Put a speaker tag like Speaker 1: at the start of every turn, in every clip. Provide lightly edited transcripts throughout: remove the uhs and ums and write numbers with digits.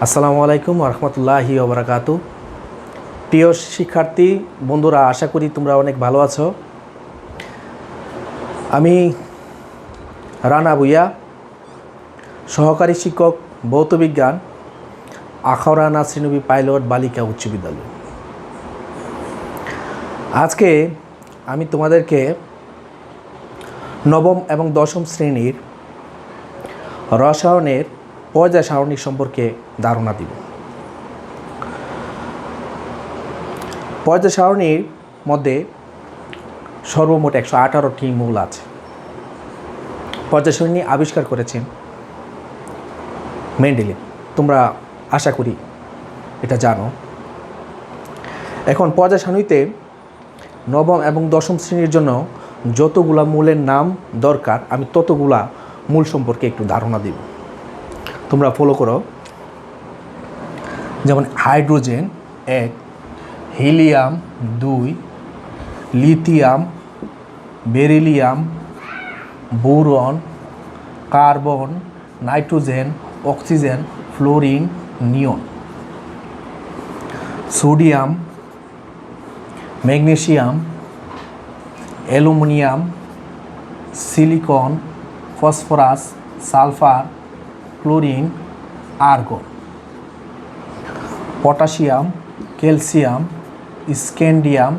Speaker 1: আসসালামু আলাইকুম রহমতুল্লাহি ওবরাকাতু। প্রিয় শিক্ষার্থী বন্ধুরা, আশা করি তোমরা অনেক ভালো আছো। আমি রানা ভুইয়া, সহকারী শিক্ষক ভৌতবিজ্ঞান, আখাউড়া নাসরিনবী পাইলট বালিকা উচ্চ বিদ্যালয়। আজকে আমি তোমাদেরকে নবম এবং দশম শ্রেণীর রসায়নের পর্যায় সারণী সম্পর্কে ধারণা দিব। পর্যায় সারণীর মধ্যে সর্বমোট 118টি মূল আছে। পর্যায় সারণী আবিষ্কার করেছেন মেন্ডেলিভ। তোমরা আশা করি এটা জানো। এখন পর্যায় সারণীতে নবম এবং দশম শ্রেণীর জন্য যতগুলা মূলের নাম দরকার, আমি ততগুলা মূল সম্পর্কে একটু ধারণা দিব। তোমরা ফলো করো। যেমন hydrogen 1, helium 2, lithium, beryllium, boron, carbon, nitrogen, oxygen, fluorine, neon, sodium, magnesium, aluminium, silicon, phosphorus, sulphur, chlorine, argon, potassium, calcium, scandium,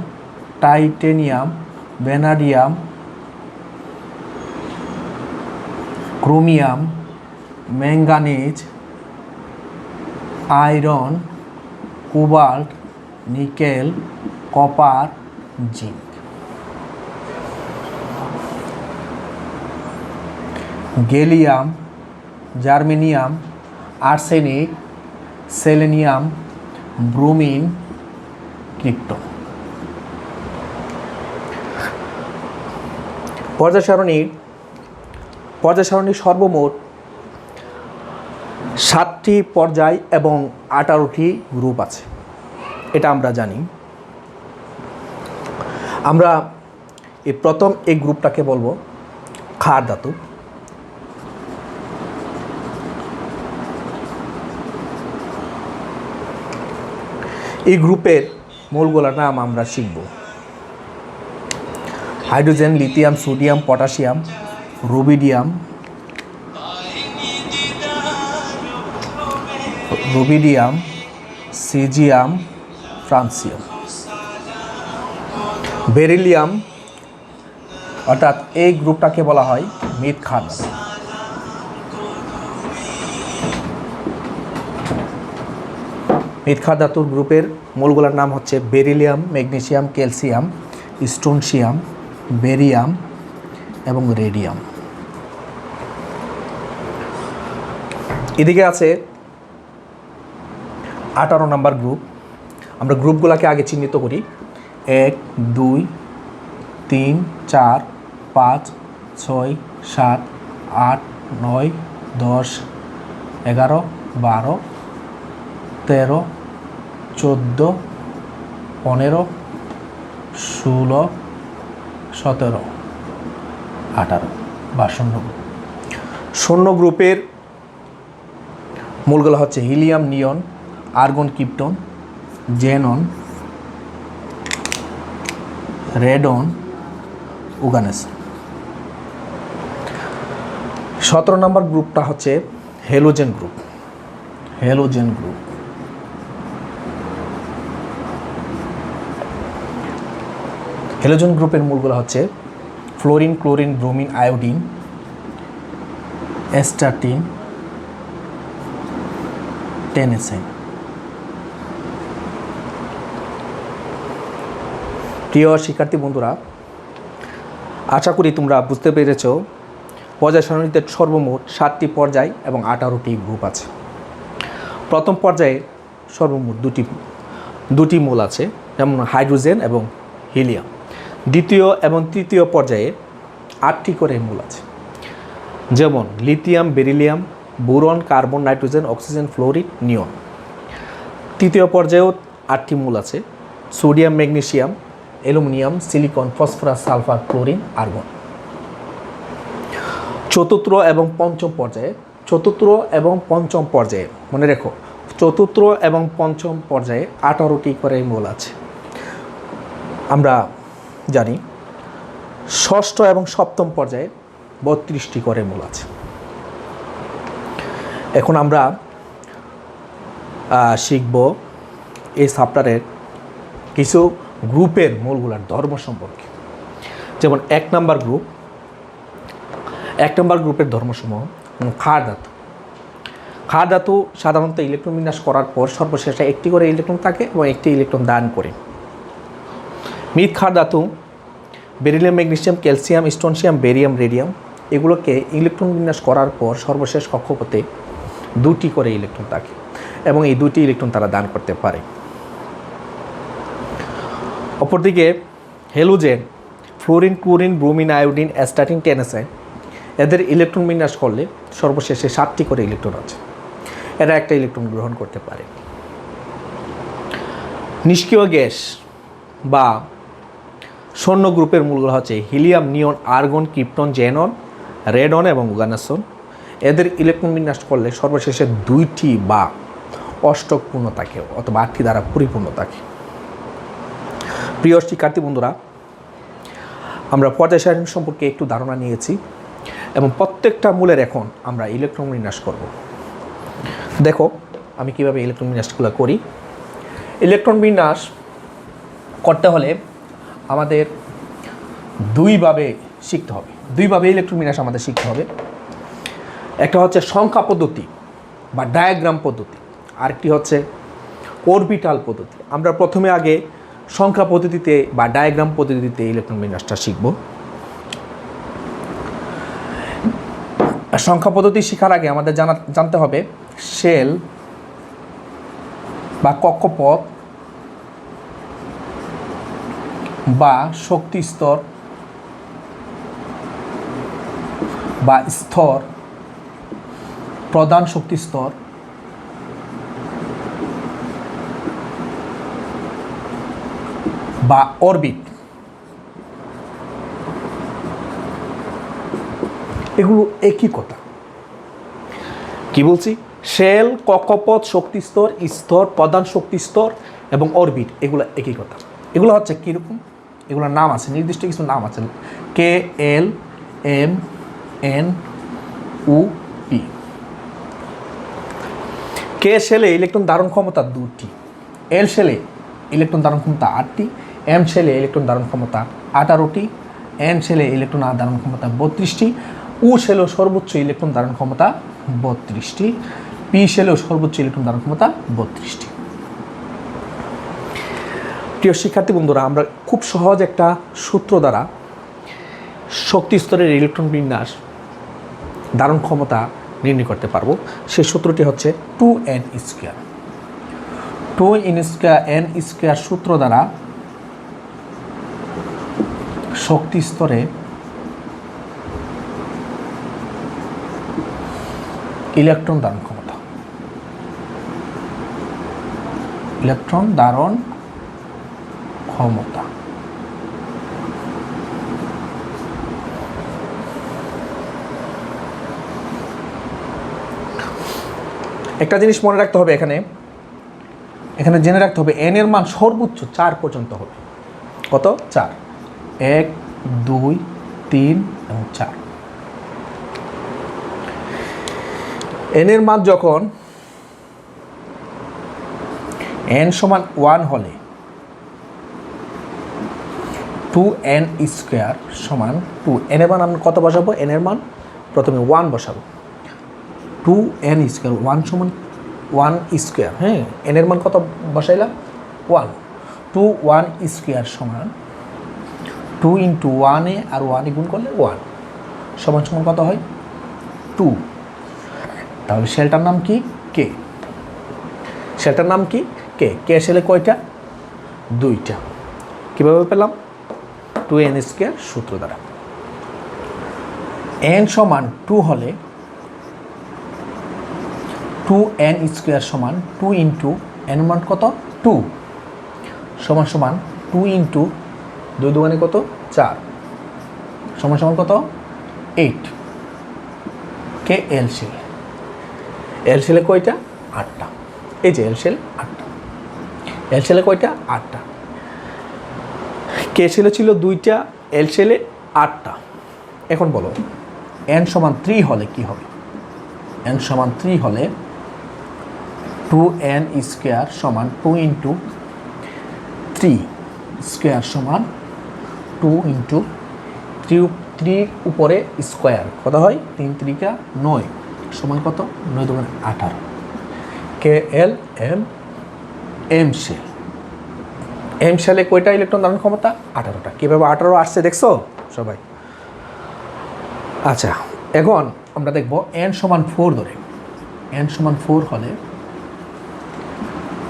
Speaker 1: titanium, vanadium, chromium, manganese, iron, cobalt, nickel, copper, zinc. Gallium, germanium, arsenic, selenium, bromine, krypton. পর্যায় সারণীর সর্বমোট 7টি পর্যায় এবং 18টি group আছে, এটা আমরা জানি। আমরা প্রথম এই গ্রুপটাকে বলবো ক্ষার ধাতু। এই গ্রুপের মূলগুলোর নাম আমরা শিখব। Hydrogen, lithium, sodium, potassium, rubidium, caesium, francium. Beryllium অর্থাৎ এই গ্রুপটাকে বলা হয় মৃৎ ক্ষার ধাতু। মৃৎ ক্ষার ধাতুর গ্রুপের মূলগুলোর নাম হচ্ছে বেরিলিয়াম, ম্যাগনেসিয়াম, ক্যালসিয়াম, স্টোনসিয়াম, বেরিয়াম এবং রেডিয়াম। এদিকে আছে 18 নম্বর গ্রুপ। আমরা গ্রুপগুলোকে আগে চিহ্নিত করি। 1, 2, 3, 4, 5, 6, 7, 8, 9, 10, 11, 12, 13, 14, 15, 16, 17, 18 বা শূন্য গ্রুপ। শূন্য গ্রুপের মূলগুলো হচ্ছে হিলিয়াম, নিয়ন, আর্গন, ক্রিপ্টন, জেনন, রেডন, উগানেস। 17 নম্বর গ্রুপটা হচ্ছে হ্যালোজেন গ্রুপ। হ্যালোজেন গ্রুপের মূলগুলো হচ্ছে fluorine, chlorine, bromine, iodine, astatine, টেনেসাইন। প্রিয় শিক্ষার্থী বন্ধুরা, আশা করি তোমরা বুঝতে পেরেছ পর্যায় সারণীতে সর্বমোট 7টি পর্যায় এবং 18টি গ্রুপ আছে। প্রথম পর্যায়ে সর্বমোট দুটি মূল আছে, যেমন হাইড্রোজেন এবং হিলিয়াম। দ্বিতীয় এবং তৃতীয় পর্যায়ে 8টি করে মূল আছে, যেমন lithium, beryllium, boron, carbon, nitrogen, oxygen, fluorine, neon. তৃতীয় পর্যায়েও 8টি মূল আছে, sodium, magnesium, aluminium, silicon, phosphorus, sulphur, chlorine, argon. চতুর্থ এবং পঞ্চম পর্যায়ে মনে রেখো, চতুর্থ এবং পঞ্চম পর্যায়ে 18টি করে মূল আছে। আমরা জানি ষষ্ঠ এবং সপ্তম পর্যায়ে 32টি করে মূল আছে। এখন আমরা শিখব এই চ্যাপ্টারের কিছু গ্রুপের মূলগুলোর ধর্ম সম্পর্কে। যেমন 1 নম্বর গ্রুপের ধর্মসমূহ ক্ষার ধাতু। ক্ষার ধাতু সাধারণত ইলেকট্রন বিন্যাস করার পর সর্বশেষে একটি করে ইলেকট্রন থাকে এবং একটি ইলেকট্রন দান করে। মৃৎ ক্ষার ধাতু beryllium, magnesium, calcium, strontium, barium, radium এগুলোকে ইলেকট্রন বিন্যাস করার পর সর্বশেষ কক্ষপথে 2টি করে ইলেকট্রন থাকে এবং এই 2টি ইলেকট্রন তারা দান করতে পারে। অপরদিকে halogen, fluorine, chlorine, bromine, iodine, astatine, টেনেসাইন এদের ইলেকট্রন বিন্যাস করলে সর্বশেষে 7টি করে ইলেকট্রন আছে। এরা একটা ইলেকট্রন গ্রহণ করতে পারে। নিষ্ক্রিয় গ্যাস বা শূন্য গ্রুপের মূলগুলো হচ্ছে হিলিয়াম, নিয়ন, আর্গন, ক্রিপ্টন, জেনন, রেডন এবং উগানাসন। এদের ইলেকট্রন বিন্যাস করলে সর্বশেষে 2টি বা অষ্টক পূর্ণ থাকে অথবা 8টি দ্বারা পরিপূর্ণ থাকে। প্রিয় শিক্ষার্থী বন্ধুরা, আমরা পর্যায় সারণী সম্পর্কে একটু ধারণা নিয়েছি এবং প্রত্যেকটা মূলের এখন আমরা ইলেকট্রন বিন্যাস করব। দেখো আমি কিভাবে ইলেকট্রন বিন্যাসগুলো করি। ইলেকট্রন বিন্যাস করতে হলে আমাদের দুইভাবে শিখতে হবে। দুইভাবে ইলেকট্রন বিন্যাস আমাদের শিখতে হবে। একটা হচ্ছে সংখ্যা পদ্ধতি বা ডায়াগ্রাম পদ্ধতি, আরেকটি হচ্ছে অরবিটাল পদ্ধতি। আমরা প্রথমে আগে সংখ্যা পদ্ধতিতে বা ডায়াগ্রাম পদ্ধতিতে ইলেকট্রন বিন্যাসটা শিখব। সংখ্যা পদ্ধতি শেখার আগে আমাদের জানতে হবে শেল বা কক্ষপথ বা শক্তি স্তর বা স্তর, প্রধান শক্তি স্তর, বা অরবিট, এগুলো একই কথা। কি বলছি? শেল, কক্ষপথ, শক্তি স্তর, স্তর, প্রধান শক্তি স্তর এবং অরবিট এগুলো একই কথা। এগুলো হচ্ছে কীরকম? এগুলোর নাম আছে, নির্দিষ্ট কিছু নাম আছে। কে, এল, এম, এন, উ, পি। কে শেলে ইলেকট্রন ধারণ ক্ষমতা 2টি, এল শেলে ইলেকট্রন ধারণ ক্ষমতা 8টি, এম শেলে ইলেকট্রন ধারণ ক্ষমতা 18টি, এন শেলে ইলেকট্রন ধারণ ক্ষমতা 32টি, উ শেলেও সর্বোচ্চ ইলেকট্রন ধারণ ক্ষমতা 32টি, পি শেলেও সর্বোচ্চ ইলেকট্রন ধারণ ক্ষমতা 32টি। প্রিয় শিক্ষার্থী বন্ধুরা, আমরা খুব সহজ একটা সূত্র দ্বারা শক্তি স্তরের ইলেকট্রন বিন্যাস ধারণ ক্ষমতা নির্ণয় করতে পারবো। সেই সূত্রটি হচ্ছে 2n স্কয়ার। 2n স্কয়ার সূত্র দ্বারা শক্তি স্তরে ইলেকট্রন ধারণ ক্ষমতা, ইলেকট্রন ধারণ ক্ষমতা। একটা জিনিস মনে রাখতে হবে, এখানে জেনে রাখতে হবে এন এর মান সর্বোচ্চ 4 পর্যন্ত হবে। কত? 4। 1, 2, 3 এবং 4। এন এর মান যখন n সমান 1 হলে 2n স্কয়ার সমান 2। এন এর মান আমরা কত বসাবো? এন এর মান প্রথমে 1 বসাবো। 2n স্কয়ার 1 সমান 1 স্কয়ার। হ্যাঁ, এন এর মান কত বসাইলাম? 1। 1 স্কয়ার সমান 2 ইন্টু 1 আর 1 গুণ করলে 1 সমান সমান কত হয়? 2। তাহলে শেলটার নাম কি? কে। শেলটার নাম কি? কে। কে শেলে কয়টা? 2টা। কীভাবে পেলাম? 2n স্কয়ার সূত্র দ্বারা। n সমান 2 হলে 2n স্কয়ার সমান 2 ইন্টু n মান কত? 2 সমান সমান 2 ইন্টু 2 দুগুণে কত? 4 সমান সমান কত? 8। কে এল শেল। এল শেলে কয়টা? 8টা। এই যে এল শেল 8টা, এল শেলে কয়টা? 8টা। কে শেলে ছিল 2টা, এল শেলে 8টা। এখন বলো n সমান 3 হলে কি হবে? n সমান 3 হলে 2n স্কোয়ার সমান 2 ইন্টু 3 স্কোয়ার সমান 2 ইন্টু 3 উপরে স্কোয়ার কত হয়? 3 3 9 সমান কত? 9 2 18। K L M M shell, M শেলে কয়টা ইলেকট্রন ধারণ ক্ষমতা? 18টা। কীভাবে 18 আসছে দেখছো সবাই? আচ্ছা, এখন আমরা দেখব n সমান 4 ধরে। n সমান 4 হলে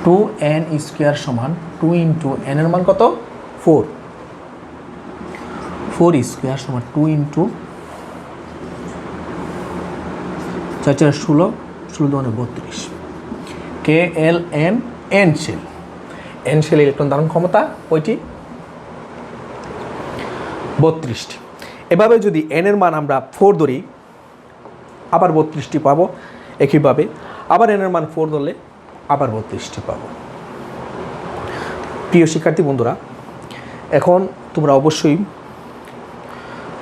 Speaker 1: 2n স্কোয়ার সমান 2 ইন্টু n এর মান কত? 4। 4 স্কোয়ার সমান 2 into 4 4 16 16 2 32। K L M N shell, N shell electron ধারণ ক্ষমতা কয়টি? 32টি। এভাবে যদি n এর মান আমরা 4 ধরি আবার 32টি পাবো। একইভাবে আবার n এর মান 4 ধরলে আবার 32টি পাবো। প্রিয় শিক্ষার্থী বন্ধুরা, এখন তোমরা অবশ্যই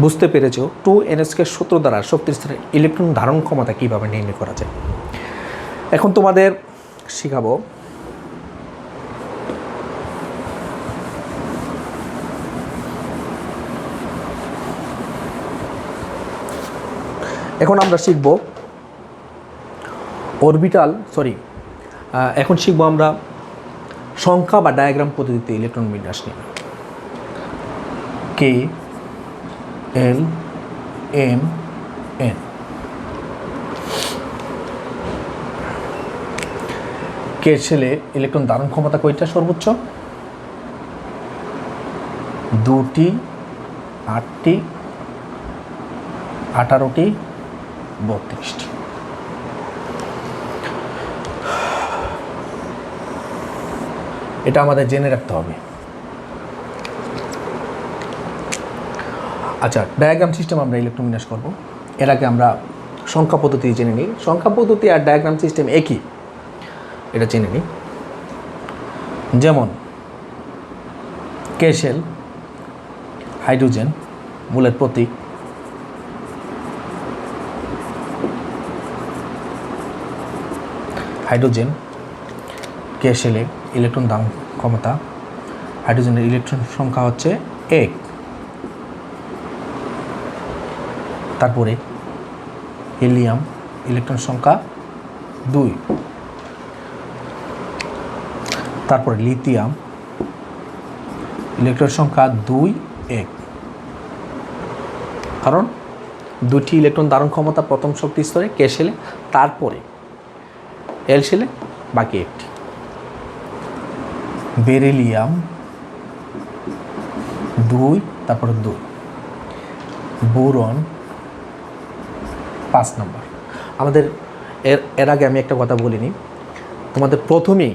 Speaker 1: বুঝতে পেরেছো 2nsকে সূত্র দ্বারা শক্তির স্তরে ইলেকট্রন ধারণ ক্ষমতা কীভাবে নির্ণয় করা যায়। এখন তোমাদের শেখাবো এখন আমরা শিখব অরবিটাল এখন শিখব আমরা সংখ্যা বা ডায়াগ্রাম পদ্ধতিতে ইলেকট্রন বিন্যাস নিয়ে। কে এল এম এন, কে শেলে ইলেকট্রন ধারণ ক্ষমতা কয়টা সর্বোচ্চ? 2টি, 8টি, 18টি, 32টি। এটা আমাদের জেনে রাখতে হবে। আচ্ছা, ডায়াগ্রাম সিস্টেম আমরা ইলেকট্রন বিন্যাস করব। এর আগে আমরা সংখ্যা পদ্ধতি জেনে নিই। সংখ্যা পদ্ধতি আর ডায়াগ্রাম সিস্টেম একই, এটা জেনে নিই। যেমন কে শেল হাইড্রোজেন, মূলের প্রতীক। হাইড্রোজেন কে শেলে ইলেকট্রন ধারণ ক্ষমতা, হাইড্রোজেনের ইলেকট্রন সংখ্যা হচ্ছে 1। তারপরে হিলিয়াম ইলেকট্রন সংখ্যা 2। তারপরে লিথিয়াম ইলেকট্রন সংখ্যা 2 1, কারণ 2টি ইলেকট্রন ধারণ ক্ষমতা প্রথম শক্তি স্তরে কে শেলে, তারপরে এল শেলে বাকি 1টি। বেরিলিয়াম 2, তারপরে 2। বোরন 5 নম্বর। আমাদের এর আগে আমি একটা কথা বলিনি, তোমাদের প্রথমেই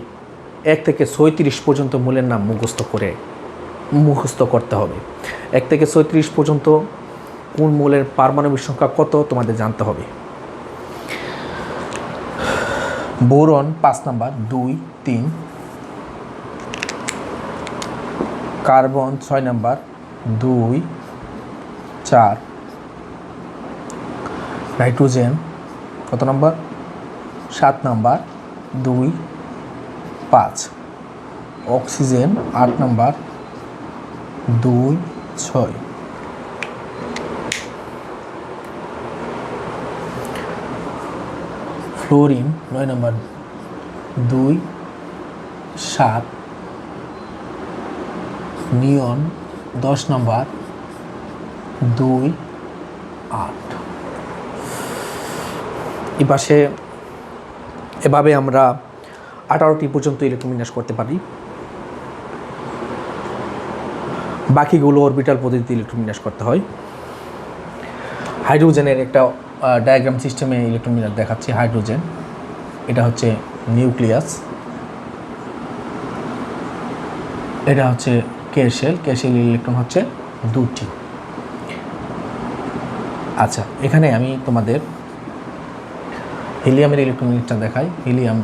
Speaker 1: 1 থেকে 36 পর্যন্ত মূলের নাম মুখস্থ করতে হবে। 1 থেকে 36 পর্যন্ত কোন মূলের পারমাণবিক সংখ্যা কত তোমাদের জানতে হবে। Boron 5 number 2 3, carbon 6 number 2 4, nitrogen কত number? 7 number 2 5, oxygen 8 number 2 6, fluorine 9 number 2 7, neon 10 number 2 8। এই পাশে এভাবে আমরা 18টি পর্যন্ত ইলেকট্রন বিন্যাস করতে পারি। বাকিগুলো অরবিটাল পদ্ধতিতে ইলেকট্রন বিন্যাস করতে হয়। হাইড্রোজেনের একটা ডায়াগ্রাম সিস্টেমে ইলেকট্রন বিন্যাস দেখাচ্ছি। হাইড্রোজেন এটা হচ্ছে নিউক্লিয়াস, এটা হচ্ছে কে শেল, কে শেল ইলেকট্রন হচ্ছে 2টি। আচ্ছা, এখানে আমি তোমাদের হিলিয়ামের ইলেকট্রন বিন্যাসটা দেখাই। হিলিয়াম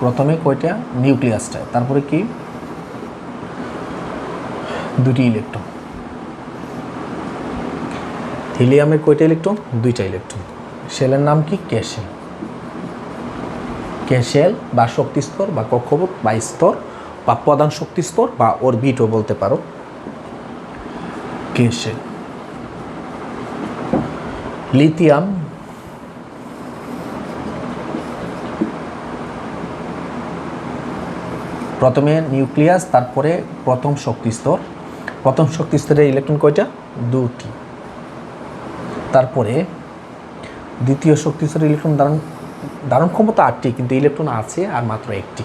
Speaker 1: প্রথমে কয়টা নিউক্লিয়াসটা, তারপরে কি দুটি ইলেকট্রন। হিলিয়ামের কয়টা ইলেকট্রন? দুইটা ইলেকট্রন। শেলের নাম কি? কে শেল। কে শেল বা শক্তি স্তর বা কক্ষপথ বা স্তর বা প্রধান শক্তি স্তর বা অরবিটও বলতে পারো। কে শেল। লিথিয়াম প্রথমে নিউক্লিয়াস, তারপরে প্রথম শক্তি স্তর। প্রথম শক্তি স্তরের ইলেকট্রন কয়টা? দুটি। তারপরে দ্বিতীয় শক্তি স্তরের ইলেকট্রন ধারণ ক্ষমতা 8টি, কিন্তু ইলেকট্রন আছে আর মাত্র একটি,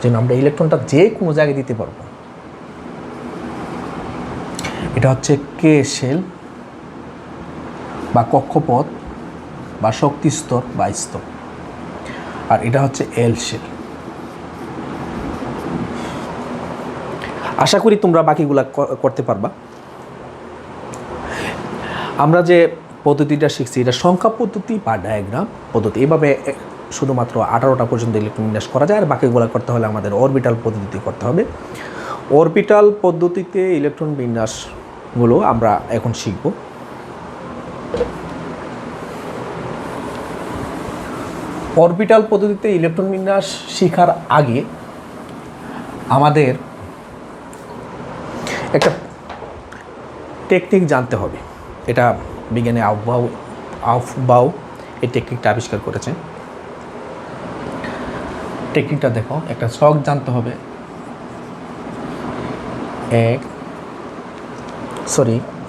Speaker 1: যেন আমরা ইলেকট্রনটা যে কোনো জায়গায় দিতে পারবো। এটা হচ্ছে কে শেল বা কক্ষপথ বা শক্তি স্তর বা স্তর, আর এটা হচ্ছে এল শেল। আশা করি তোমরা বাকিগুলা করতে পারবা। আমরা যে পদ্ধতিটা শিখছি এটা সংখ্যা পদ্ধতি বা ডায়াগ্রাম পদ্ধতি। এভাবে শুধুমাত্র 18টা পর্যন্ত ইলেকট্রন বিন্যাস করা যায়, আর বাকিগুলো করতে হলে আমাদের অরবিটাল পদ্ধতিতে করতে হবে। অরবিটাল পদ্ধতিতে ইলেকট্রন বিন্যাসগুলো আমরা এখন শিখব। অরবিটাল পদ্ধতিতে ইলেকট্রন বিন্যাস শেখার আগে আমাদের একটা টেকনিক জানতে হবে। এটা বিজ্ঞানী আউফবাউ এই টেকনিকটা আবিষ্কার করেছেন। টেকনিকটা দেখো, একটা ছক জানতে হবে।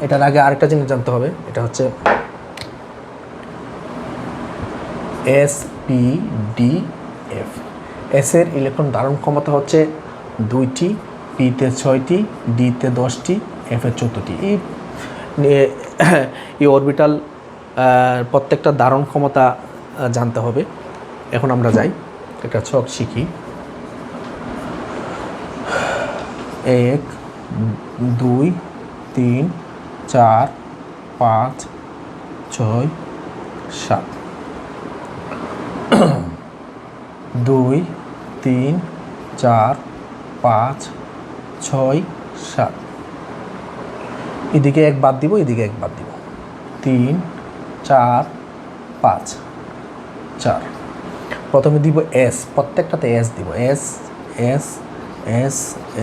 Speaker 1: এটার আগে আরেকটা জিনিস জানতে হবে, এটা হচ্ছে SPDF। এস এর ইলেকট্রন ধারণ ক্ষমতা হচ্ছে 2টি, পিতে 6টি, ডিতে 10টি, এফে 14টি। এই অরবিটাল প্রত্যেকটা ধারণ ক্ষমতা জানতে হবে। এখন আমরা যাই, একটা ছক শিখি। 1 2 3 4 5 6 7 2 3 4 5 6 7। এদিকে 1 বাদ দিব, এদিকে 1 বাদ দিব। 3 4 5 4। প্রথমে দিব এস, প্রত্যেকটাতে এস দিব। S S S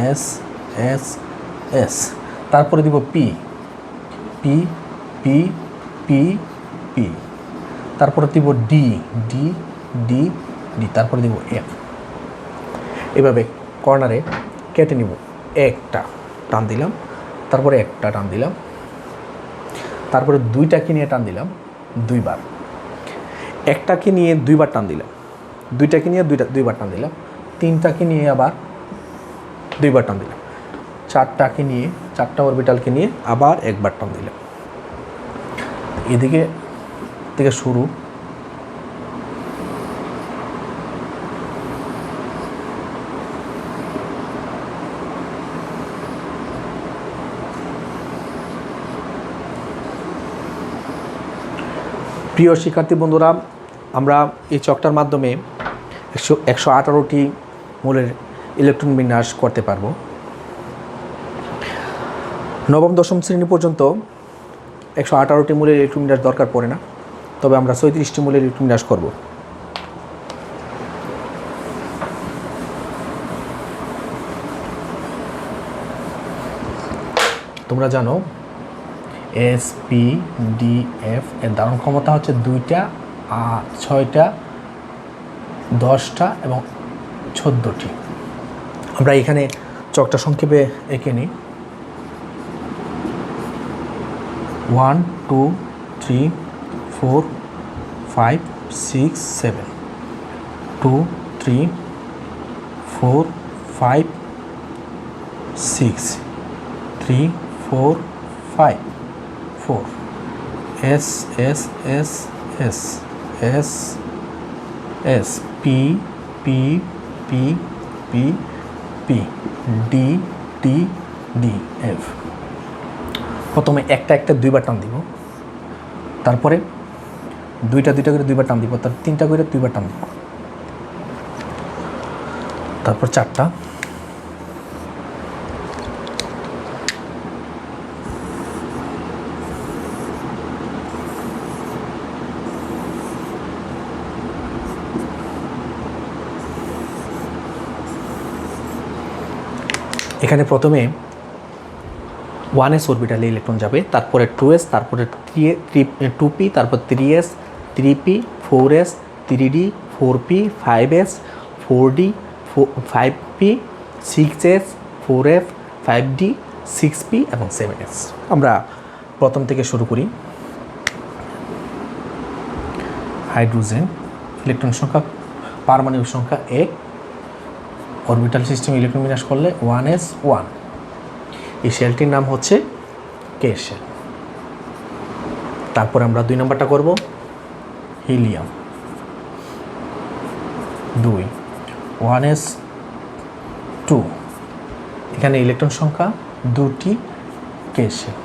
Speaker 1: S S S. তারপরে দিব P P P P P. তারপরে দিব ডি ডি ডি ডি। তারপরে দিব এফ। এভাবে কর্নারে কেটে নিব। একটা টান দিলাম, তারপরে একটা টান দিলাম, তারপরে দুইটাকে নিয়ে টান দিলাম দুইবার। একটাকে নিয়ে দুইবার টান দিলাম, দুইটাকে নিয়ে দুইবার টান দিলাম, তিনটাকে নিয়ে আবার দুইবার টান দিলাম, চারটাকে নিয়ে, চারটা অরবিটালকে নিয়ে আবার একবার টান দিলাম। এদিকে থেকে শুরু। প্রিয় শিক্ষার্থী বন্ধুরা, আমরা এই চকটার মাধ্যমে 118টি মৌলের ইলেকট্রন বিন্যাস করতে পারবো। নবম দশম শ্রেণী পর্যন্ত 118টি মৌলের ইলেকট্রন বিন্যাস দরকার পড়ে না, তবে আমরা 34টি মৌলের ইলেকট্রন বিন্যাস করব। তোমরা জানো SPDF এর ধারণ ক্ষমতা হচ্ছে 2টা, 6টা, 10টা এবং 14টি। আমরা এখানে চকটা সংক্ষেপে এঁকে নিই। 1 2 3 4 5 6 7 2 3 4 5 6 3 4 5 4 S S S S S S P P P P P D D D F। প্রথমে একটা দুইবার টান দিব, তারপরে দুইটা করে দুইবার টান দিব, তার তিনটা করে দুইবার টান দিব, তারপর 4টা, এখানে প্রথমে 1s অরবিটালে ইলেকট্রন যাবে, তারপরে 2s, তারপরে 2p, তারপর 3s, 3p, 4s, 3d, 4p, 5s, 4d, 5p, 6s, 4f, 5d, 6p এবং 7s। আমরা প্রথম থেকে শুরু করি। হাইড্রোজেন, ইলেকট্রন সংখ্যা, পারমাণবিক সংখ্যা 1, অরবিটাল সিস্টেম ইলেকট্রন বিন্যাস করলে 1s1। এই শেলটির নাম হচ্ছে কে শেল। তারপর আমরা 2 নম্বরটা করব, হিলিয়াম 2, 1s2, এখানে ইলেকট্রন সংখ্যা 2টি, কে শেল।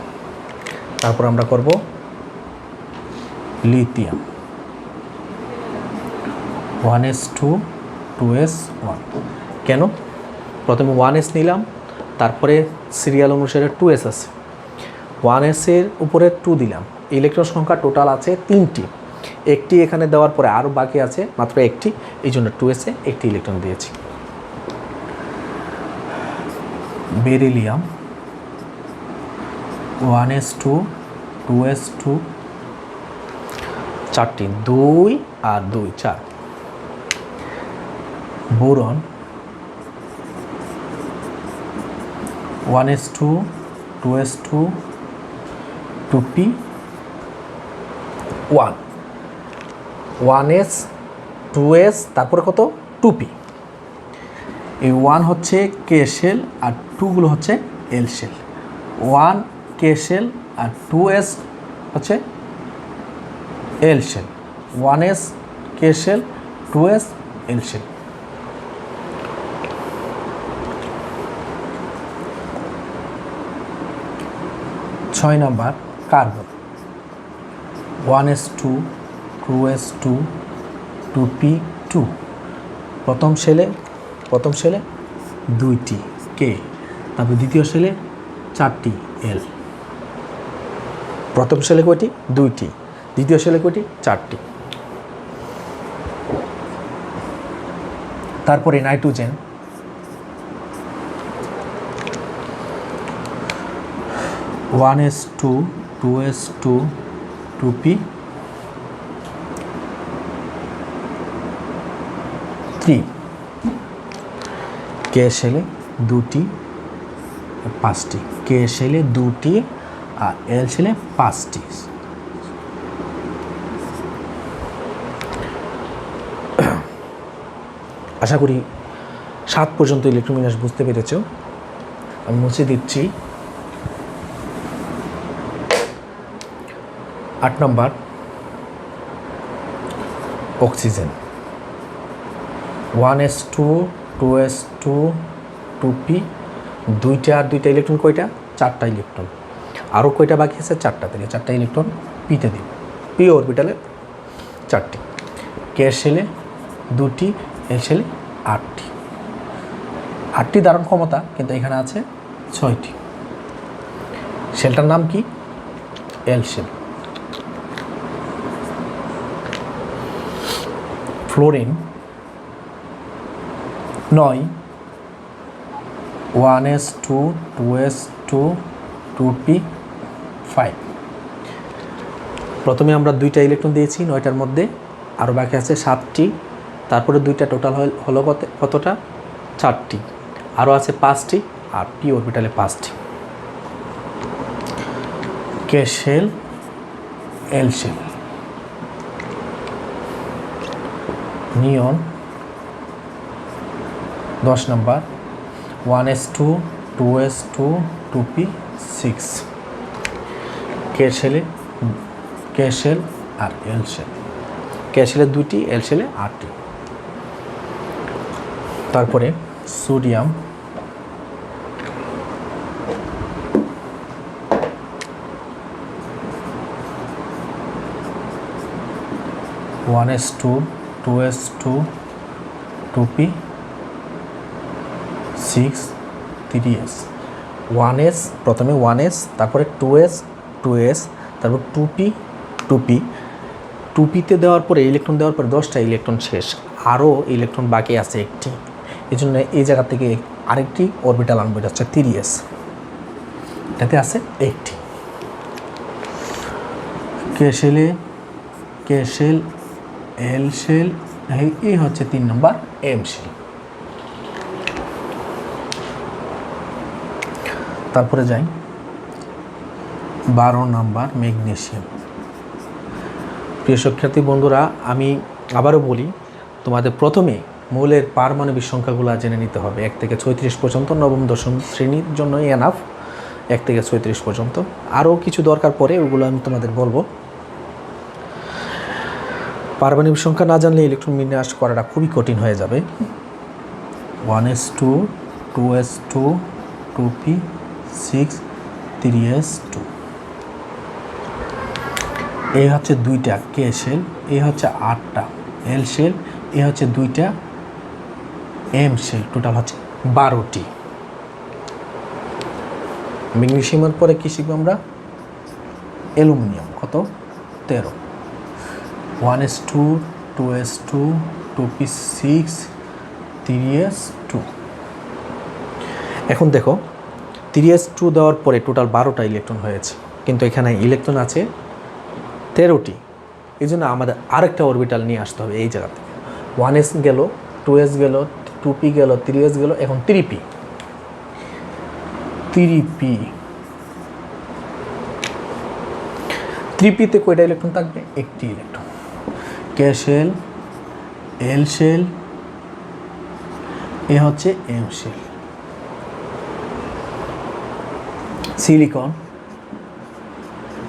Speaker 1: তারপর আমরা করব লিথিয়াম 1s2, 2s1। কেন? প্রথমে 1s নিলাম, তারপরে সিরিয়াল অনুসারে 2s আছে, 1s এর উপরে 2 দিলাম, ইলেকট্রন সংখ্যা টোটাল আছে 3টি, একটি এখানে দেওয়ার পরে আরও বাকি আছে মাত্র একটি, এই জন্য 2s এ একটি ইলেকট্রন দিয়েছি। বেরিলিয়াম 1s2, 2s2, 4টি, 2 আর 2 4। Boron 1s2, 2s2, 2p, 1, 1s, 2s, তারপরে কত 2p। এই 1 হচ্ছে কে শেল আর 2 গুলো হচ্ছে এল শেল। 1 কে শেল আর 2s হচ্ছে এল শেল। 1s কে শেল, 2s এল শেল। ছয় number carbon 1s2, 2s2, 2p2। প্রথম শেলে 2টি কে, তারপর দ্বিতীয় শেলে 4টি এল। প্রথম শেলে কয়টি? 2টি, দ্বিতীয় শেলে কয়টি? 4টি। তারপরে নাইট্রোজেন 1s2, 2s2, 2p3। কে শেলে 2টি, 5টি, কে শেলে 2টি আর এল শেলে 5টি। আশা করি 7 পর্যন্ত ইলেকট্রন বিন্যাস বুঝতে পেরেছ। আমি মুছে দিচ্ছি। 8 নম্বর অক্সিজেন 1s2, 2s2, 2p, 2টা আর 2টা ইলেকট্রন কয়টা? 4টা ইলেকট্রন। আরও কয়টা বাকি আছে? 4টা, থেকে 4টা ইলেকট্রন পিতে দিব। পি অরবিটালে 4টি, কে শেলে 2টি, এল শেলে 8টি। 8টি ধারণ ক্ষমতা, কিন্তু এখানে আছে 6টি। শেলটার নাম কি? এল shell. Fluorine 9, 1s2, 2s2, 2p5। প্রথমে আমরা 2টা ইলেকট্রন দিয়েছি 9টার মধ্যে, আরও বাকি আছে 7টি, তারপরে 2টা টোটাল হলো কতটা? 4টি, আরও আছে 5টি, আর পি অরবিটালে 5টি। কে শেল, এল শেল। নিয়ন 10 নম্বর 1s2, 2s2, 2p6। কে শেল আর এল শেল। কে শেলে 2টি, এল শেলে 8টি। তারপরে sodium 1s2, 2s2, 2p6। 6 3s 1s প্রথমে 1s তারপরে 2s 2s তারপর 2p 2p 2pতে দেওয়ার পরে ইলেকট্রন দেওয়ার পরে 10টা ইলেকট্রন শেষ, আরও ইলেকট্রন বাকি আছে একটি, এই জন্য এই জায়গা থেকে আরেকটি অরবিটাল আনবো, এটা হচ্ছে 3s, এটাতে আছে একটি। কে শেল এল শেল, এই হচ্ছে 3 নম্বর এম শেল। তারপরে যাই 12 নাম্বার ম্যাগনেসিয়াম। প্রিয় শিক্ষার্থী বন্ধুরা, আমি আবারও বলি, তোমাদের প্রথমে মৌলের পারমাণবিক সংখ্যাগুলো জেনে নিতে হবে 1 থেকে 36 পর্যন্ত, নবম দশম শ্রেণীর জন্য এনাফ 1 থেকে 36 পর্যন্ত। আরও কিছু দরকার পড়ে, ওগুলো আমি তোমাদের বলবো। পারমাণবিক সংখ্যা না জানলে ইলেকট্রন বিন্যাস করাটা খুবই কঠিন হয়ে যাবে। 1s2 2s2 2p6 3s2, এই হচ্ছে 2টা কে শেল, এই হচ্ছে 8টা এল শেল, এই হচ্ছে 2টা এম শেল, টোটাল হচ্ছে 12টি। ম্যাগনেসিয়ামের পরে কী শিখবো আমরা? অ্যালুমিনিয়াম, কত? 13। 1s2 2s2 2p6 3s2। এখন দেখো 3s2 দেওয়ার পরে টোটাল 12টা ইলেকট্রন হয়েছে, কিন্তু এখানে ইলেকট্রন আছে 13টি। এই জন্য আমাদের আরেকটা অরবিটাল নিয়ে আসতে হবে এই জায়গা থেকে। 1s গেল, 2s গেল, 2p গেল, 3s গেল, এখন 3p। 3pতে কয়টা ইলেকট্রন থাকবে? একটি electron. K shell L shell, এ হচ্ছে M shell. Silicon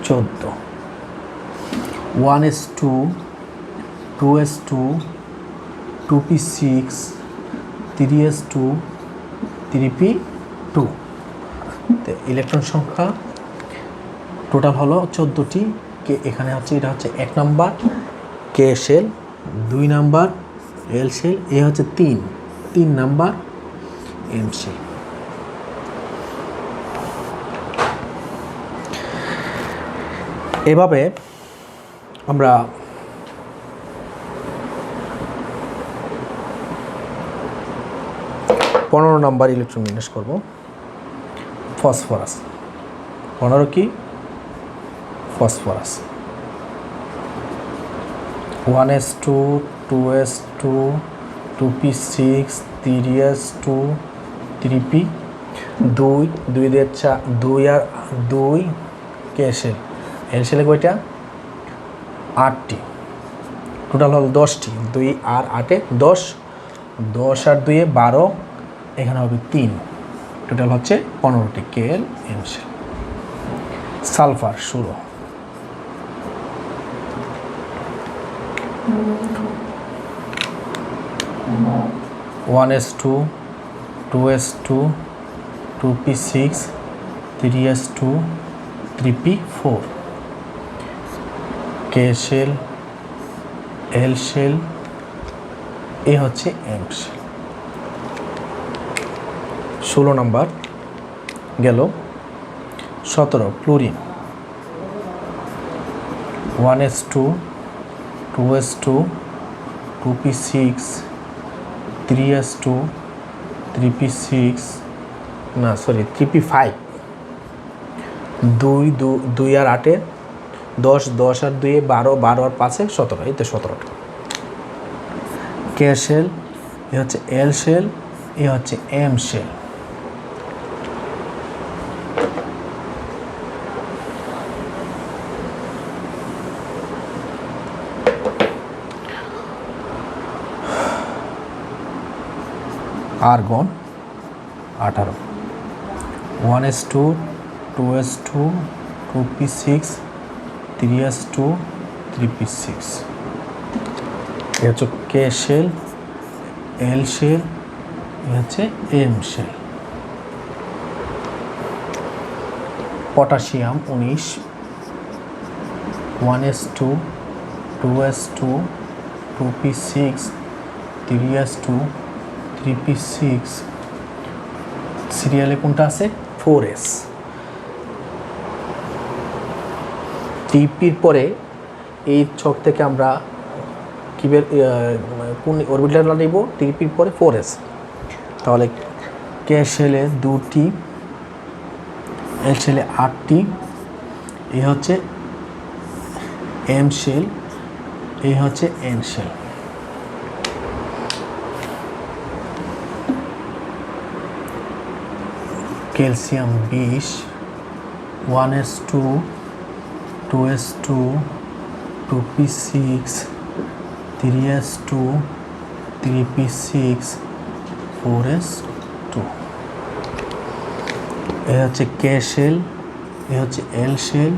Speaker 1: 14। 1s2 2s2 2p6 3s2 3p2। Electron সংখ্যা টোটাল হলো 14টি। কে এখানে হচ্ছে, এটা হচ্ছে 1 number K shell, 2 number L shell, এ হচ্ছে 3 নাম্বার এম শেল। এভাবে আমরা 15 নাম্বার ইলেকট্রন বিন্যাস করব। ফসফরাস 15 কি? Phosphorus 1s2 2s2 2p6 3s2 3p 2 দিয়ে 2 আর 2 কে শেল, এল শেলে কয়টা? 8টি, টোটাল হল 10টি। 2 আর 8-এ 10, 10 আর 2-এ 12, এখানে হবে 3, টোটাল হচ্ছে 15টি K L M shell. Sulphur 16। 1s2 2s2 2p6 3s2 3p4, K shell L shell, এ হচ্ছে এম শেল। 16 নাম্বার গেল। 17 chlorine 1s2 2s2 2p6 3s2 3p6 না সরি 3p5 2 আর 8-এ 10, 10 আর 2-এ 12, 12 আর 5-এ 17, এই তো 17টা। কে শেল, এ হচ্ছে এল শেল, এ হচ্ছে M shell. Argon 18 1s2 2s2 2p6 3s2 3p6 ये হচ্ছে কে শেল এল শেল ये হচ্ছে M shell potassium 19 1s2 2s2 2p6 3s2 3p6 সিরিয়ালে কোনটা আছে? 4s। টিপির পরে এই ছক থেকে আমরা কি কোন অরবিটালটা নিব? টিপির পরে 4s। তাহলে কে শেলে 2টি, এল শেলে 8টি, এই হচ্ছে এম শেল, এই হচ্ছে N shell. Calcium 20, 1s2, 2s2, 2p6, 3s2, 3p6, 4s2। এই হচ্ছে কে শেল, এই হচ্ছে এল শেল,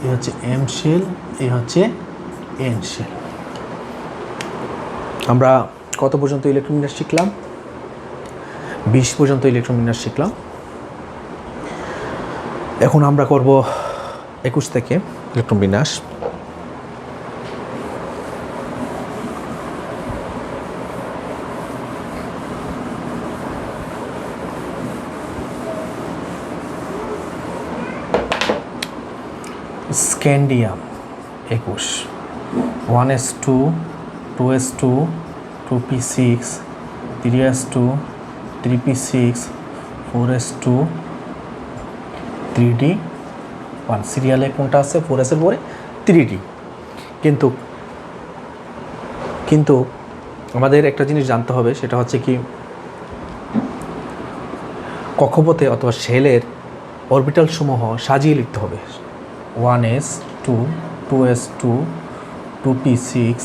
Speaker 1: এই হচ্ছে এম শেল, এই হচ্ছে এন শেল। আমরা কত পর্যন্ত ইলেকট্রন বিন্যাস শিখলাম? 20 পর্যন্ত ইলেকট্রন বিন্যাস শিখলাম। এখন আমরা করব 21 থেকে ইলেকট্রন বিন্যাস। Scandium 21, 1s2, 2s2, 2p6, 3s2, 3p6, 4s2, 3d1। সিরিয়ালে কোনটা আছে? 4s এর পরে 3d। কিন্তু আমাদের একটা জিনিস জানতে হবে, সেটা হচ্ছে কি কক্ষপথে অথবা শেলের অরবিটাল সমূহ সাজিয়ে লিখতে হবে। 1s2, 2s2, 2p6,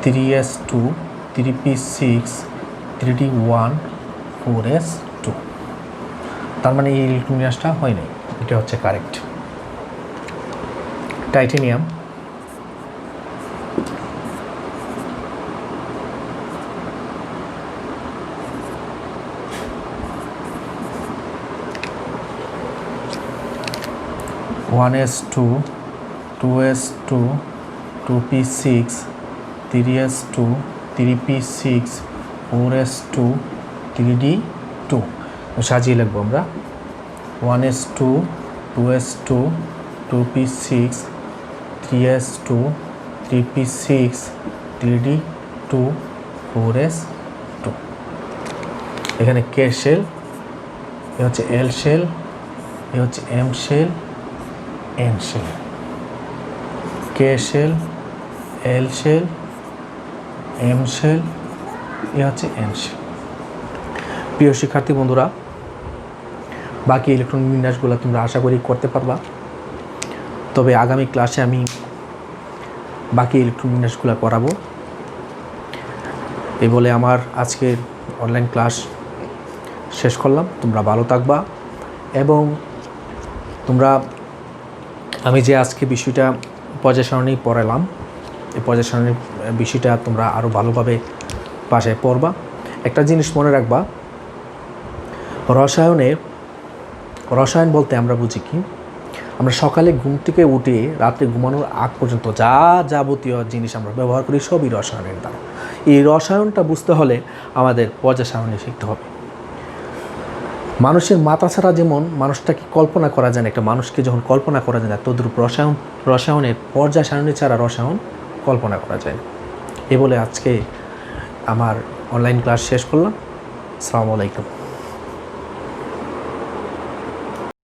Speaker 1: 3s2, 3p6, 3d1, 4s2। তার মানে এই ইলেকট্রন বিন্যাসটা হয় নাই, এটা হচ্ছে correct. Titanium 1s2, 2s2, 2p6, 3s2, 3p6, 4s2, 3d2। সাজিয়ে লিখবো আমরা 1s2, 2s2, 2p6, 3s2, 3p6, 3d2, 4s2। এখানে কে শেল, এ হচ্ছে এল শেল, এ হচ্ছে এম শেল, এন শেল। কে shell, L shell, M shell, এ হচ্ছে এন শেল। প্রিয় শিক্ষার্থী বন্ধুরা, বাকি ইলেকট্রন বিন্যাসগুলো তোমরা আশা করি করতে পারবা। তবে আগামী ক্লাসে আমি বাকি ইলেকট্রন বিন্যাসগুলো করাবো। এই বলে আমার আজকের অনলাইন ক্লাস শেষ করলাম। তোমরা ভালো থাকবা এবং আমি যে আজকে বিষয়টা পর্যায় সারণী পড়ালাম, এই পর্যায় সারণীর বিষয়টা তোমরা আরও ভালোভাবে বাসায় পড়বা। একটা জিনিস মনে রাখবা, রসায়ন বলতে আমরা বুঝি কি, আমরা সকালে ঘুম থেকে উঠে রাত্রে ঘুমানোর আগ পর্যন্ত যা যাবতীয় জিনিস আমরা ব্যবহার করি সবই রসায়নের দ্বারা। এই রসায়নটা বুঝতে হলে আমাদের পর্যায় সারণী শিখতে হবে। মানুষের মাথা ছাড়া যেমন মানুষটাকে কল্পনা করা যায় না, একটা মানুষকে যখন কল্পনা করা যায় না, তদ্রূপ রসায়নের পর্যায় সারণী ছাড়া রসায়ন কল্পনা করা যায় না। এ বলে আজকে আমার অনলাইন ক্লাস শেষ করলাম। আসসালামু আলাইকুম।